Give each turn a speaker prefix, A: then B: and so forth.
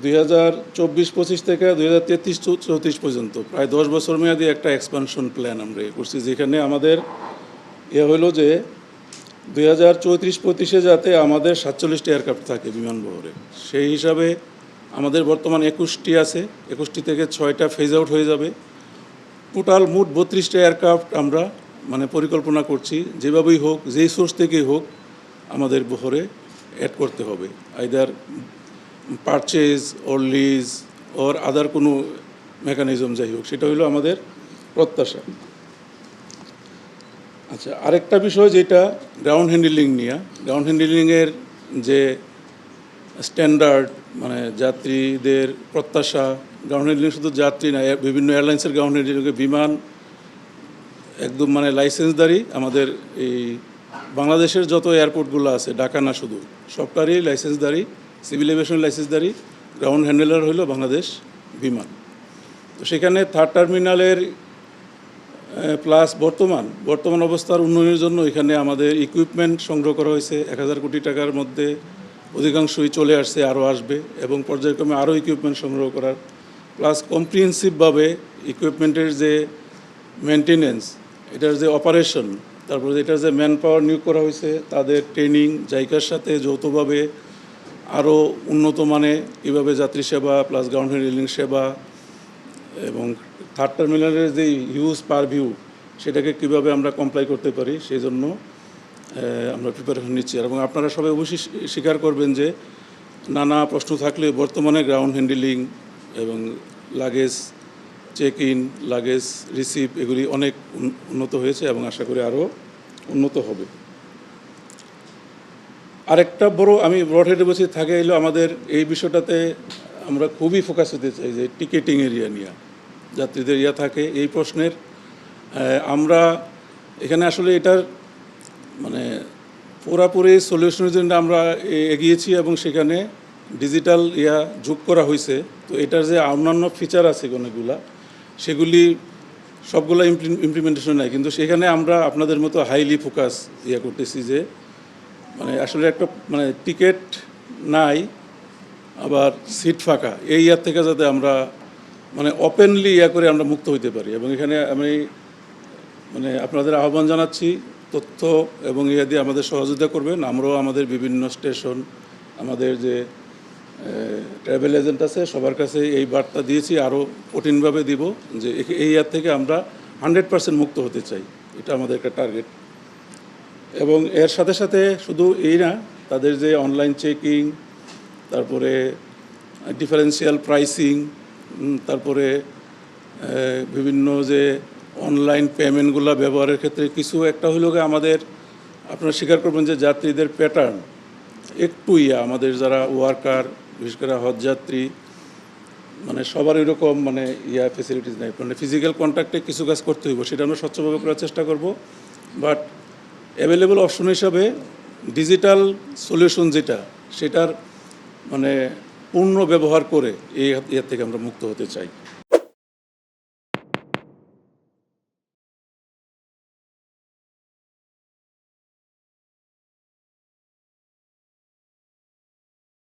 A: 2024-25 থেকে 2033-34 পর্যন্ত প্রায় 10 বছর মেয়াদী একটা এক্সপানশন প্ল্যান আমরা করছি, যেখানে আমাদের হলো যে 2034-35-এ যাতে আমাদের 47টি এয়ারক্রাফট থাকে বিমানবহরে। সেই হিসাবে আমাদের বর্তমান 21টি আছে, 21টি থেকে 6টা ফেজ আউট হয়ে যাবে। টোটাল মোট 32টা এয়ারক্রাফট আমরা পরিকল্পনা করছি, যেভাবেই হোক, যেই সোর্স থেকেই হোক আমাদের বহরে অ্যাড করতে হবে, আইদার পারচেজ ওর লিজ ওর আদার কোনো মেকানিজম যাই হোক, সেটা হলো আমাদের প্রত্যাশা। আচ্ছা, আরেকটা বিষয় যেটা গ্রাউন্ড হ্যান্ডলিং নিয়ে, গ্রাউন্ড হ্যান্ডলিংয়ের যে স্ট্যান্ডার্ড যাত্রীদের প্রত্যাশা, গ্রাউন্ড হ্যান্ডলিং শুধু যাত্রী না, বিভিন্ন এয়ারলাইন্সের গ্রাউন্ড হ্যান্ডলিংয়ে বিমান একদম লাইসেন্সদারি আমাদের এই বাংলাদেশের যত এয়ারপোর্টগুলো আছে, ঢাকা না শুধু, সবটারই লাইসেন্সদারি, সিভিল এভিয়েশন লাইসেন্সদারি গ্রাউন্ড হ্যান্ডলার হইল বাংলাদেশ বিমান। তো সেখানে থার্ড টার্মিনালের প্লাস বর্তমান অবস্থার উন্নয়নের জন্য এখানে আমাদের ইকুইপমেন্ট সংগ্রহ করা হয়েছে 1000 কোটি টাকার মধ্যে, অধিকাংশই চলে আসছে, আরও আসবে, এবং পর্যায়ক্রমে আরও ইকুইপমেন্ট সংগ্রহ করার, প্লাস কম্প্রিহেন্সিভভাবে ইকুইপমেন্টের যে মেনটেনেন্স, এটার যে অপারেশন, তারপরে এটার যে ম্যান পাওয়ার নিয়োগ করা হয়েছে, তাদের ট্রেনিং, জাইকার সাথে যৌথভাবে আরও উন্নত মানে কীভাবে যাত্রী সেবা প্লাস গ্রাউন্ড হ্যান্ডলিং সেবা এবং থার্ড টার্মিনালের যে হিউজ পার ভিউ, সেটাকে কীভাবে আমরা কমপ্লাই করতে পারি, সেই জন্য আমরা প্রিপারেশন নিচ্ছি। এবং আপনারা সবাই অবশ্যই স্বীকার করবেন যে নানা প্রশ্ন থাকলে বর্তমানে গ্রাউন্ড হ্যান্ডলিং এবং luggage check in, luggage receive, এগুলি অনেক উন্নত হয়েছে এবং আশা করি আরও উন্নত হবে। আরেকটা আমি ব্রডহেডে বসে থাকে এলো আমাদের এই বিষয়টাতে আমরা খুবই ফোকাস হতে চাই যে টিকেটিং এরিয়া নিয়ে যাত্রীদের থাকে এই প্রশ্নের। আমরা এখানে আসলে এটার পুরাপুরি সলিউশনের জন্য আমরা এগিয়েছি এবং সেখানে ডিজিটাল যোগ করা হয়েছে। তো এটার যে অন্যান্য ফিচার আছে অনেকগুলা, সেগুলি সবগুলো ইমপ্লিমেন্টেশন নাই, কিন্তু সেখানে আমরা আপনাদের মতো হাইলি ফোকাস করতেছি যে আসলে একটা টিকিট নাই আবার সিট ফাঁকা, এই থেকে যাতে আমরা ওপেনলি করে আমরা মুক্ত হইতে পারি। এবং এখানে আমি আপনাদের আহ্বান জানাচ্ছি, তথ্য এবং দিয়ে আমাদের সহযোগিতা করবেন। আমরাও আমাদের বিভিন্ন স্টেশন, আমাদের যে ট্রাভেল এজেন্ট আছে, সবার কাছে এই বার্তা দিয়েছি, আরও কঠিনভাবে দিব যে এই থেকে আমরা 100% মুক্ত হতে চাই, এটা আমাদের একটা টার্গেট। এবং এর সাথে সাথে শুধু এই না, তাদের যে অনলাইন চেকিং, তারপরে ডিফারেন্সিয়াল প্রাইসিং, তারপরে বিভিন্ন যে অনলাইন পেমেন্টগুলো ব্যবহারের ক্ষেত্রে কিছু একটা হইল আমাদের, আপনারা স্বীকার করবেন যে যাত্রীদের প্যাটার্ন একটু আমাদের যারা ওয়ার্কার, বিশেষ করে হজ যাত্রী, সবার এরকম ফেসিলিটিস নেই। ফিজিক্যাল কন্ট্যাক্টে কিছু কাজ করতে হইব, সেটা আমরা স্বচ্ছভাবে করার চেষ্টা করব। বাট অ্যাভেলেবল অপশন হিসাবে ডিজিটাল সলিউশন যেটা, সেটার পূর্ণ ব্যবহার করে এই থেকে আমরা মুক্ত হতে চাই।